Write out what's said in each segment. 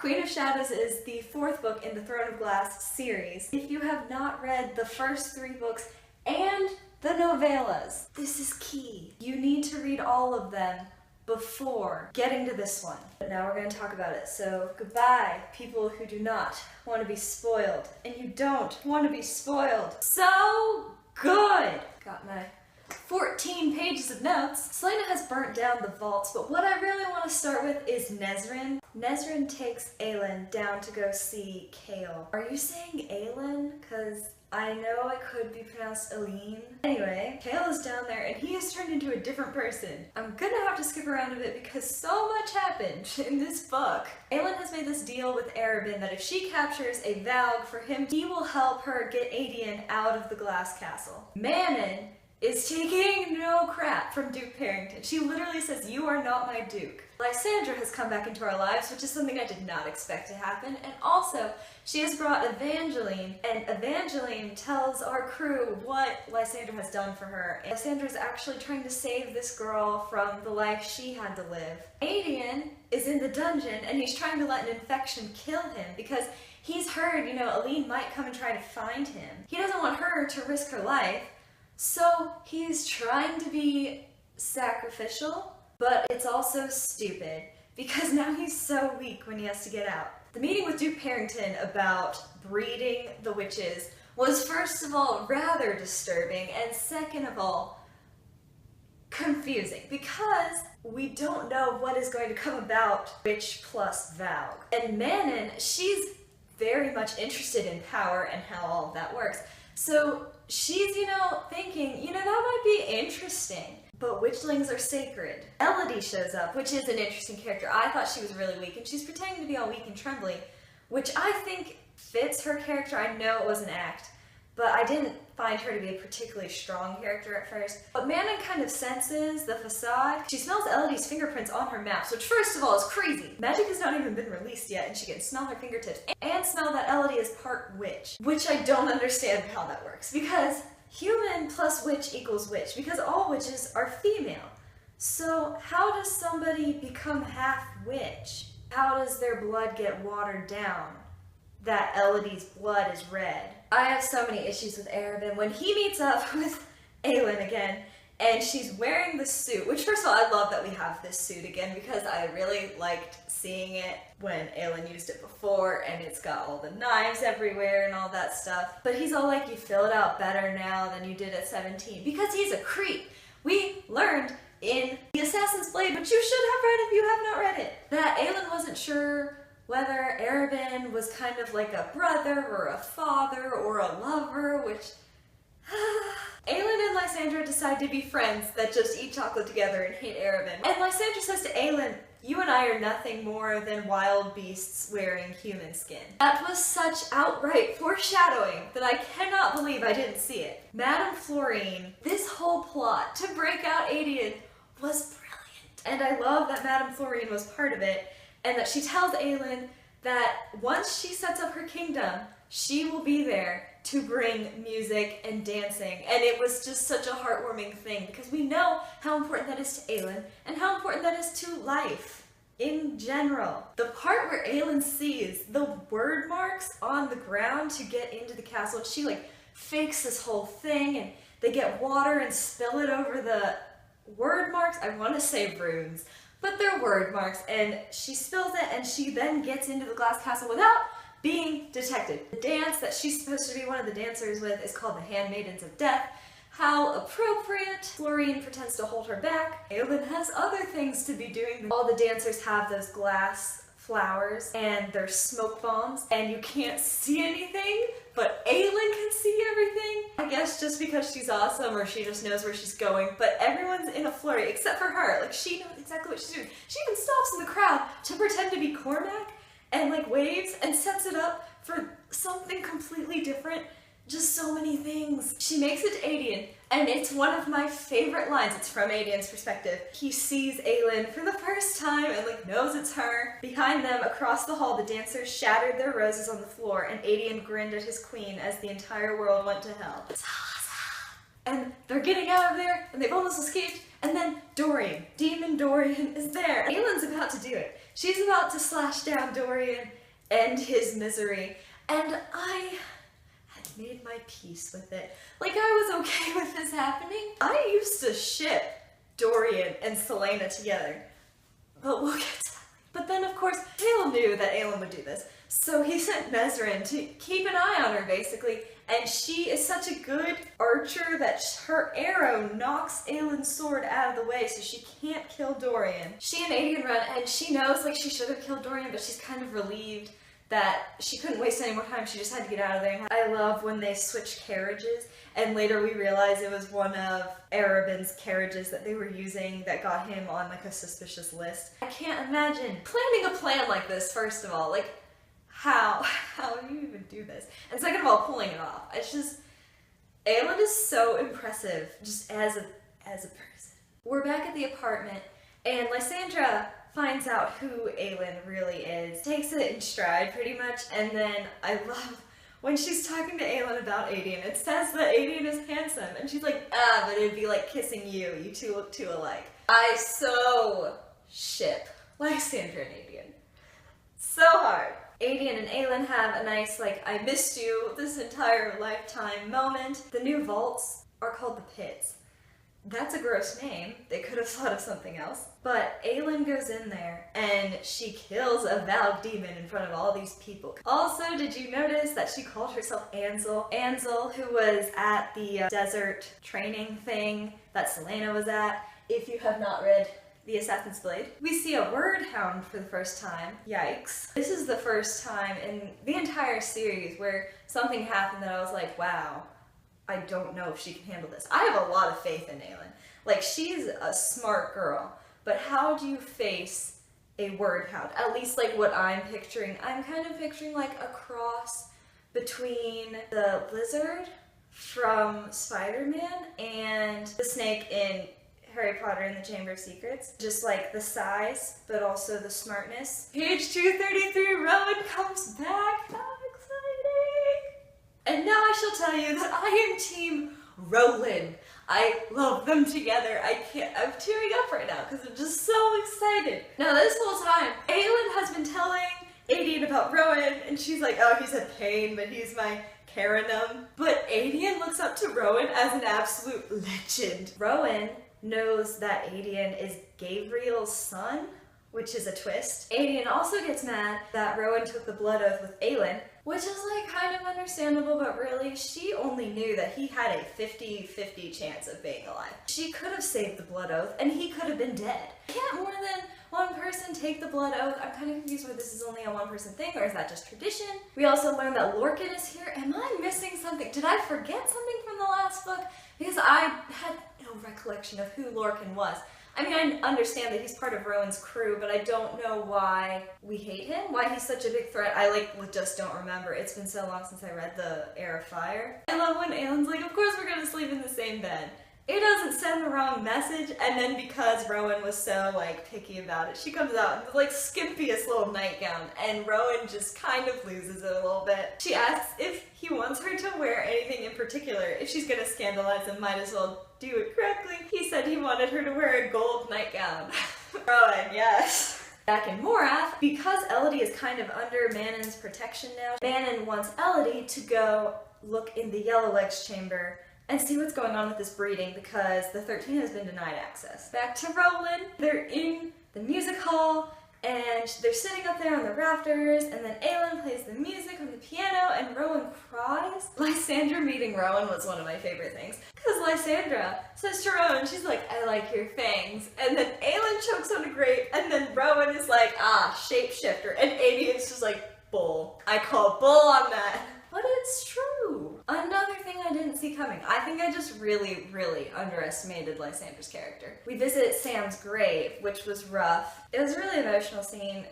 Queen of Shadows is the 4th book in the Throne of Glass series. If you have not read the first 3 books and the novellas, this is key. You need to read all of them before getting to this one. But now we're going to talk about it. So goodbye, people who do not want to be spoiled. And you don't want to be spoiled. So good! Got my 14 pages of notes. Selena has burnt down the vaults, but what I really want to start with is Nesrin. Nesrin takes Aelin down to go see Kale. Are you saying Aelin? Because I know it could be pronounced Aline. Anyway, Kale is down there and he has turned into a different person. I'm gonna have to skip around a bit because so much happened in this book. Aelin has made this deal with Arobynn that if she captures a Valg for him, he will help her get Aedion out of the glass castle. Manon is taking no crap from Duke Parrington. She literally says, "You are not my Duke." Lysandra has come back into our lives, which is something I did not expect to happen, and also she has brought Evangeline, and Evangeline tells our crew what Lysandra has done for her. And Lysandra is actually trying to save this girl from the life she had to live. Aedion is in the dungeon, and he's trying to let an infection kill him because he's heard, Aline might come and try to find him. He doesn't want her to risk her life, so he's trying to be sacrificial, but it's also stupid because now he's so weak when he has to get out. The meeting with Duke Parrington about breeding the witches was first of all rather disturbing and second of all confusing because we don't know what is going to come about witch plus Valg. And Manon, she's very much interested in power and how all of that works. So she's, thinking, that might be interesting. But witchlings are sacred. Elodie shows up, which is an interesting character. I thought she was really weak, and she's pretending to be all weak and trembly, which I think fits her character. I know it was an act, but I didn't find her to be a particularly strong character at first. But Manon kind of senses the facade. She smells Elodie's fingerprints on her maps, which first of all is crazy. Magic has not even been released yet, and she can smell her fingertips and smell that Elodie is part witch, which I don't understand how that works, because human plus witch equals witch, because all witches are female. So how does somebody become half witch? How does their blood get watered down that Elodie's blood is red? I have so many issues with Arobynn. When he meets up with Aelin again, and she's wearing the suit, which first of all, I love that we have this suit again because I really liked seeing it when Aelin used it before, and it's got all the knives everywhere and all that stuff. But he's all like, you fill it out better now than you did at 17, because he's a creep. We learned in The Assassin's Blade, which you should have read if you have not read it, that Aelin wasn't sure whether Arobynn was kind of like a brother or a father or a lover, which Aelin and Lysandra decide to be friends that just eat chocolate together and hate Arobynn. And Lysandra says to Aelin, "You and I are nothing more than wild beasts wearing human skin." That was such outright foreshadowing that I cannot believe I didn't see it. Madame Florine, this whole plot to break out Aedion was brilliant. And I love that Madame Florine was part of it, and that she tells Aelin that once she sets up her kingdom, she will be there to bring music and dancing. And it was just such a heartwarming thing because we know how important that is to Aelin and how important that is to life in general. The part where Aelin sees the word marks on the ground to get into the castle, and she fakes this whole thing, and they get water and spill it over the word marks. I want to say runes, but they're word marks, and she spills it, and she then gets into the glass castle without being detected. The dance that she's supposed to be one of the dancers with is called the Handmaidens of Death. How appropriate. Florine pretends to hold her back. Aelin has other things to be doing. All the dancers have those glass flowers and their smoke bombs, and you can't see anything, but Aelin can see everything. I guess just because she's awesome or she just knows where she's going, but everyone's in a flurry except for her. She knows exactly what she's doing. She even stops in the crowd to pretend to be Cormac and waves and sets it up for something completely different. Just so many things. She makes it to Aedion, and it's one of my favorite lines. It's from Aedion's perspective. He sees Aelin for the first time and knows it's her. Behind them, across the hall, the dancers shattered their roses on the floor, and Aedion grinned at his queen as the entire world went to hell. It's awesome. and they're getting out of there, and they've almost escaped, and then Dorian, Demon Dorian, is there. Aylin's about to do it. She's about to slash down Dorian, end his misery, and I had made my peace with it. Like, I was okay with this happening. I used to ship Dorian and Selena together, but we'll get to that. But then, of course, Hale knew that Aelin would do this, so he sent Mesrin to keep an eye on her, basically, and she is such a good archer that her arrow knocks Aelin's sword out of the way, so she can't kill Dorian. She and Aedion run, and she knows, like, she should have killed Dorian, but she's kind of relieved that she couldn't waste any more time, she just had to get out of there. I love when they switch carriages, and later we realize it was one of Arobyn's carriages that they were using that got him on like a suspicious list. I can't imagine planning a plan like this, first of all. Like, how do you even do this? And second of all, pulling it off. It's just, Aelin is so impressive, just as a person. We're back at the apartment, and Lysandra finds out who Aelin really is, takes it in stride pretty much, and then I love when she's talking to Aelin about Aedion. It says that Aedion is handsome, and she's like, but it'd be like kissing you. You two look too alike. I so ship Lysandra and Aedion. So hard. Aedion and Aelin have a nice, like, I missed you this entire lifetime moment. The new vaults are called the Pits. That's a gross name. They could have thought of something else. But Aelin goes in there and she kills a Valg demon in front of all these people. Also, did you notice that she called herself Ansel? Ansel, who was at the desert training thing that Selena was at. If you have not read The Assassin's Blade, we see a word hound for the first time. Yikes. This is the first time in the entire series where something happened that I was like, wow, I don't know if she can handle this. I have a lot of faith in Aelin. Like, she's a smart girl, but how do you face a word hound? At least like what I'm picturing. I'm kind of picturing like a cross between the lizard from Spider-Man and the snake in Harry Potter and the Chamber of Secrets. Just like the size, but also the smartness. Page 233, Rowan comes back. How exciting! And now I shall tell you that I am Team Rowan. I love them together. I'm tearing up right now because I'm just so excited. Now this whole time, Aelin has been telling Aedion about Rowan, and she's like, oh, he's a pain, but he's my Caranum. But Aedion looks up to Rowan as an absolute legend. Rowan knows that Aedion is Gabriel's son, which is a twist. Aedion also gets mad that Rowan took the blood oath with Aelin, which is like kind of understandable, but really she only knew that he had a 50-50 chance of being alive. She could have saved the blood oath and he could have been dead. Can't more than one person take the blood oath? I'm kind of confused whether this is only a one-person thing or is that just tradition? We also learned that Lorcan is here. Am I missing something? Did I forget something from the last book? Because I had no recollection of who Lorcan was. I mean, I understand that he's part of Rowan's crew, but I don't know why we hate him, why he's such a big threat. I just don't remember. It's been so long since I read the Heir of Fire. I love when Aelin's like, of course we're gonna sleep in the same bed. It doesn't send the wrong message, and then because Rowan was so like picky about it, she comes out in the like skimpiest little nightgown, and Rowan just kind of loses it a little bit. She asks if he wants her to wear anything in particular. If she's gonna scandalize him, might as well do it correctly. He said he wanted her to wear a gold nightgown. Rowan, yes. Back in Morath, because Elodie is kind of under Manon's protection now, Manon wants Elodie to go look in the Yellowlegs chamber and see what's going on with this breeding because the 13 has been denied access. Back to Rowan. They're in the music hall and they're sitting up there on the rafters, and then Aelin plays the music on the piano and Rowan cries. Lysandra meeting Rowan was one of my favorite things because Lysandra says to Rowan, she's like, I like your fangs, and then Aelin chokes on a grape, and then Rowan is like, shapeshifter, and Aedion's just like, bull. I call bull on that. But it's true. Another thing I didn't see coming. I think I just really, really underestimated Lysandra's character. We visit Sam's grave, which was rough. It was a really emotional scene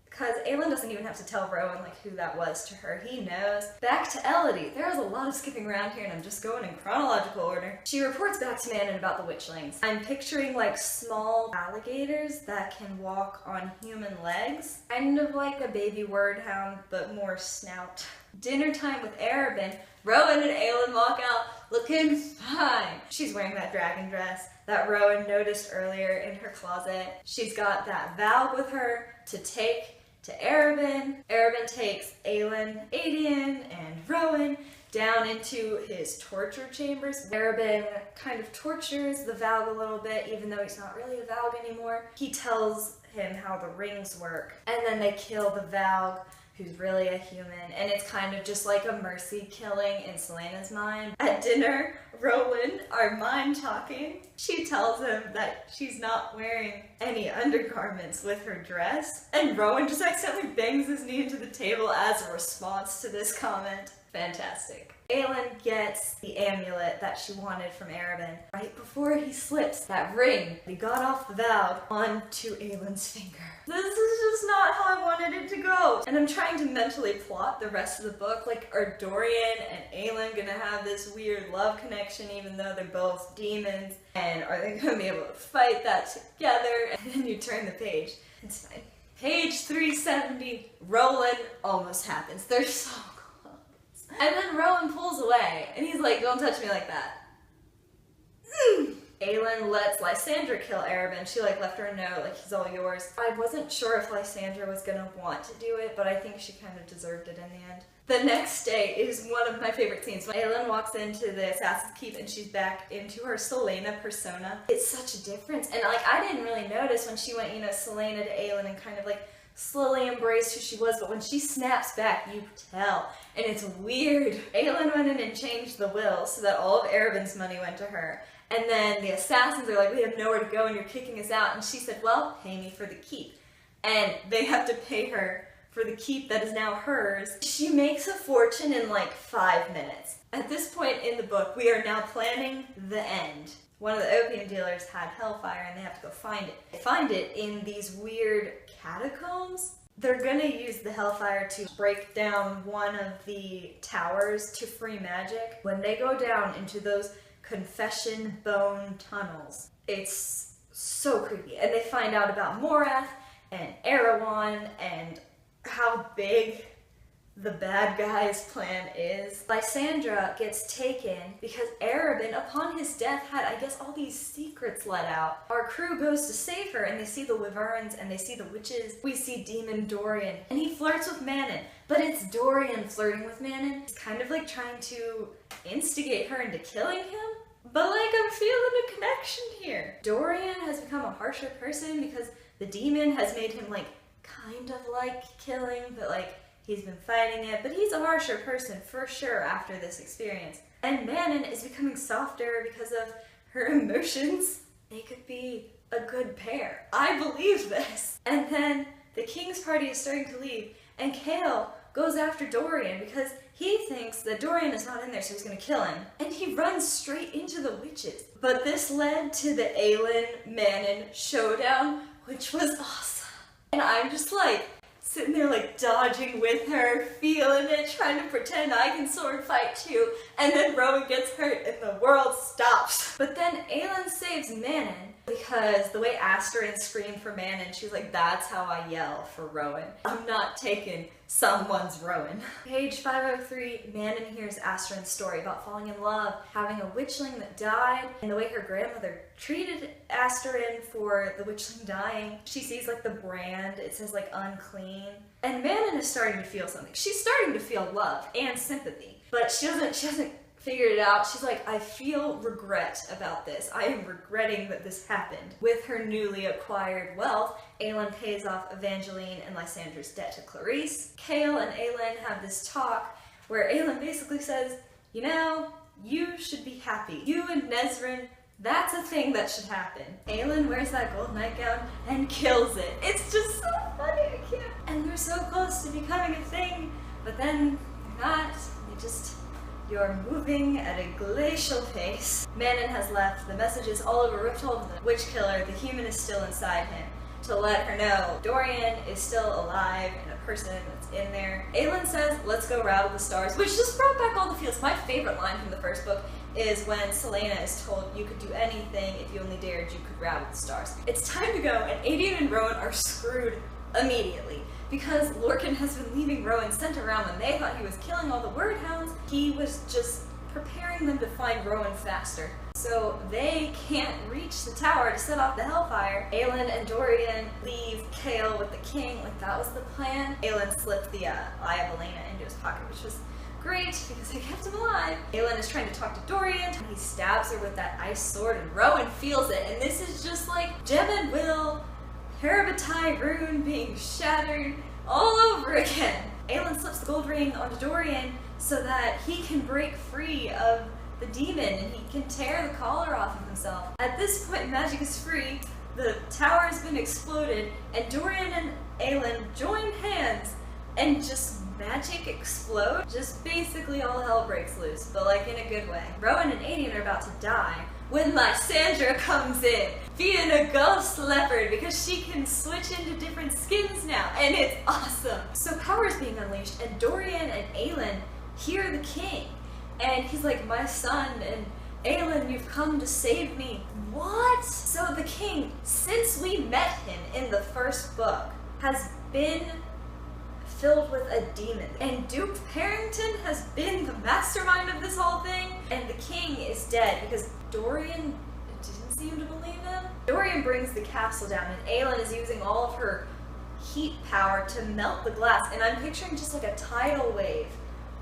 because Aelin doesn't even have to tell Rowan like who that was to her. He knows. Back to Elodie. There was a lot of skipping around here and I'm just going in chronological order. She reports back to Manon about the witchlings. I'm picturing like small alligators that can walk on human legs. Kind of like a baby wordhound, but more snout. Dinner time with Arobyn. Rowan and Aelin walk out looking fine. She's wearing that dragon dress that Rowan noticed earlier in her closet. She's got that valve with her to take to Arobynn. Arobynn takes Aelin, Aedion, and Rowan down into his torture chambers. Arobynn kind of tortures the Valg a little bit, even though he's not really a Valg anymore. He tells him how the rings work, and then they kill the Valg, who's really a human, and it's kind of just like a mercy killing in Celaena's mind. At dinner, Rowan are mind talking. She tells him that she's not wearing any undergarments with her dress, and Rowan just accidentally bangs his knee into the table as a response to this comment. Fantastic. Aelin gets the amulet that she wanted from Arobynn. Right before he slips that ring he got off the Valg onto Aelin's finger. This is just not how I wanted it to go. And I'm trying to mentally plot the rest of the book. Like, are Dorian and Aelin gonna have this weird love connection even though they're both demons? And are they gonna be able to fight that together? And then you turn the page. It's fine. Page 370, Roland almost happens. They're so close. And then Rowan pulls away, and he's like, don't touch me like that. Aelin lets Lysandra kill Arobynn. She left her a note, he's all yours. I wasn't sure if Lysandra was gonna want to do it, but I think she kind of deserved it in the end. The next day is one of my favorite scenes. When Aelin walks into the Assassin's Keep and she's back into her Celaena persona. It's such a difference, and I didn't really notice when she went, Celaena to Aelin and kind of slowly embraced who she was, but when she snaps back, you tell. And it's weird. Aelin went in and changed the will so that all of Arobynn's money went to her. And then the assassins are like, we have nowhere to go and you're kicking us out. And she said, well, pay me for the keep. And they have to pay her for the keep that is now hers. She makes a fortune in 5 minutes. At this point in the book, we are now planning the end. One of the opium dealers had hellfire and they have to go find it. They find it in these weird catacombs. They're gonna use the hellfire to break down one of the towers to free magic. When they go down into those confession bone tunnels, it's so creepy. And they find out about Morath and Erewhon and how big the bad guy's plan is. Lysandra gets taken because Arobynn, upon his death, had, I guess, all these secrets let out. Our crew goes to save her, and they see the wyverns, and they see the witches. We see Demon Dorian, and he flirts with Manon, but it's Dorian flirting with Manon. He's kind of trying to instigate her into killing him, but I'm feeling a connection here. Dorian has become a harsher person because the demon has made him kind of killing, but he's been fighting it, but he's a harsher person for sure after this experience. And Manon is becoming softer because of her emotions. They could be a good pair. I believe this. And then the king's party is starting to leave, and Kale goes after Dorian because he thinks that Dorian is not in there, so he's gonna kill him. And he runs straight into the witches. But this led to the Aelin-Manon showdown, which was awesome. And I'm just sitting there dodging with her, feeling it, trying to pretend I can sword fight too, and then Rowan gets hurt and the world stops. But then Aelin saves Manon because the way Asterin screamed for Manon, she was like, that's how I yell for Rowan. I'm not taking someone's Rowan. Page 503, Manon hears Asterin's story about falling in love, having a witchling that died, and the way her grandmother treated Asterin for the witchling dying. She sees the brand, it says unclean. And Manon is starting to feel something. She's starting to feel love and sympathy, but she hasn't figured it out. She's like, I feel regret about this. I am regretting that this happened. With her newly acquired wealth, Aelin pays off Evangeline and Lysandra's debt to Clarice. Kale and Aelin have this talk where Aelin basically says, you should be happy. You and Nesrin, that's a thing that should happen. Aelin wears that gold nightgown and kills it. It's just so funny, I can't. And they're so close to becoming a thing, but then they're not. You're moving at a glacial pace. Manon has left the messages all over Rifthold. The witch killer, the human, is still inside him to let her know Dorian is still alive and a person that's in there. Aelin says, let's go rattle the stars, which just brought back all the feels. My favorite line from the first book is when Celaena is told you could do anything if you only dared, you could rattle the stars. It's time to go, and Aedion and Rowan are screwed immediately because Lorcan has been leaving Rowan sent around when they thought he was killing all the word hounds. He was just preparing them to find Rowan faster. So they can't reach the tower to set off the Hellfire. Aelin and Dorian leave Chaol with the king, like that was the plan. Aelin slipped the Eye of Elena into his pocket, which was great because they kept him alive. Aelin is trying to talk to Dorian. He stabs her with that ice sword and Rowan feels it. And this is just like Jem and Will, Harabatai rune being shattered all over again. Aelin slips the gold ring onto Dorian so that he can break free of the demon and he can tear the collar off of himself. At this point, magic is free, the tower has been exploded, and Dorian and Aelin join hands and just magic explode. Just basically all hell breaks loose, but like in a good way. Rowan and Aedion are about to die when Lysandra comes in, being a ghost leopard because she can switch into different skins now, and it's awesome. So power is being unleashed, and Dorian and Aelin hear the king, and he's like, my son, and Aelin, you've come to save me. What? So the king, since we met him in the first book, has been filled with a demon. And Duke Parrington has been the mastermind of this whole thing, and the king is dead because Dorian didn't seem to believe him. Dorian brings the castle down, and Aelin is using all of her heat power to melt the glass, and I'm picturing just like a tidal wave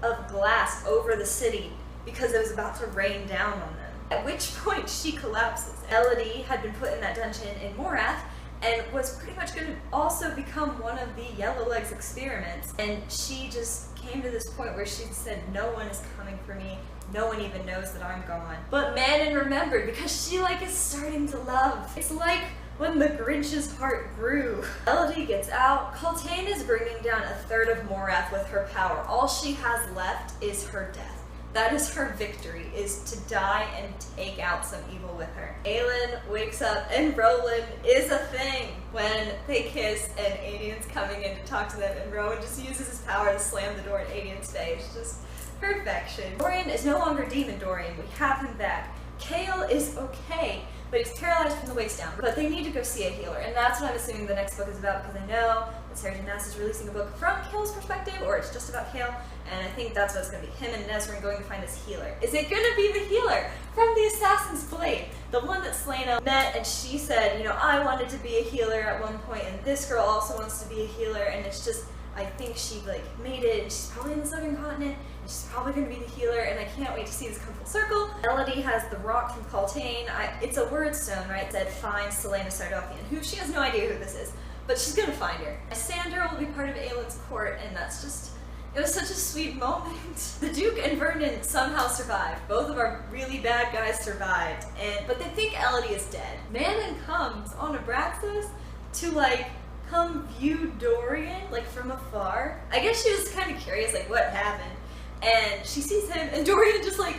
of glass over the city because it was about to rain down on them. At which point she collapses. Elodie had been put in that dungeon in Morath and was pretty much going to also become one of the Yellowlegs experiments. And she just came to this point where she said, no one is coming for me. No one even knows that I'm gone. But Manon remembered because she like is starting to love. It's like when the Grinch's heart grew. Elodie gets out. Cultain is bringing down a third of Morath with her power. All she has left is her death. That is her victory, is to die and take out some evil with her. Aelin wakes up and Roland is a thing when they kiss and Aedion's coming in to talk to them and Rowan just uses his power to slam the door in Aedion's face. Just perfection. Dorian is no longer Demon Dorian. We have him back. Chaol is okay, but he's paralyzed from the waist down. But they need to go see a healer, and that's what I'm assuming the next book is about, because I know that Sarah J. Maas is releasing a book from Chaol's perspective, or it's just about Chaol, and I think that's what it's going to be. Him and Nesryn going to find this healer. Is it going to be the healer from the Assassin's Blade? The one that Celaena met, and she said, you know, I wanted to be a healer at one point, and this girl also wants to be a healer, and it's just, I think she like made it, and she's probably in the Southern Continent, and she's probably going to be the healer, and I can't wait to see this come full circle. Elodie has the rock from Cultain. It's a word stone, right? It said, find Celaena Sardokian, who she has no idea who this is, but she's going to find her. Sandra will be part of Aelin's court, and that's just, it was such a sweet moment. The Duke and Vernon somehow survived. Both of our really bad guys survived, but they think Elodie is dead. Manon comes on Abraxas to like come view Dorian like from afar. I guess she was kind of curious like what happened, and she sees him and Dorian just like,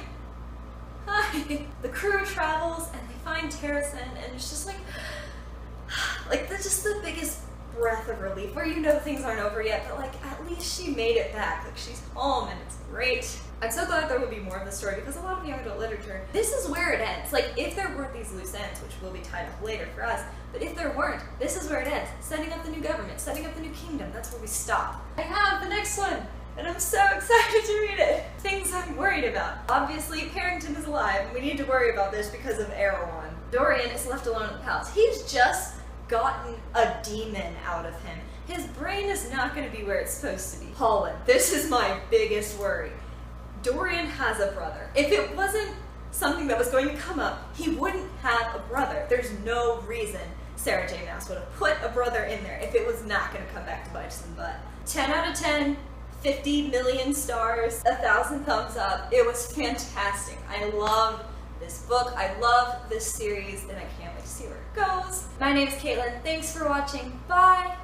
hi. The crew travels and they find Terrasen, and it's just like that's just the biggest breath of relief where you know things aren't over yet, but like at least she made it back. Like she's home and it's great. I'm so glad there will be more of the story because a lot of young adult literature, this is where it ends. Like if there weren't these loose ends, which will be tied up later for us, but if there weren't, this is where it ends. Setting up the new government, setting up the new kingdom, that's where we stop. I have the next one, and I'm so excited to read it. Things I'm worried about. Obviously, Parrington is alive, and we need to worry about this because of Erewhon. Dorian is left alone in the palace. He's just gotten a demon out of him. His brain is not going to be where it's supposed to be. Holland, this is my biggest worry. Dorian has a brother. If it wasn't something that was going to come up, he wouldn't have a brother. There's no reason Sarah J. Maas would have put a brother in there if it was not going to come back to bite us in the butt. 10 out of 10, 50 million stars, 1,000 thumbs up. It was fantastic. I loved this book. I love this series, and I can't wait to see where it goes. My name's Caitlin. Thanks for watching. Bye!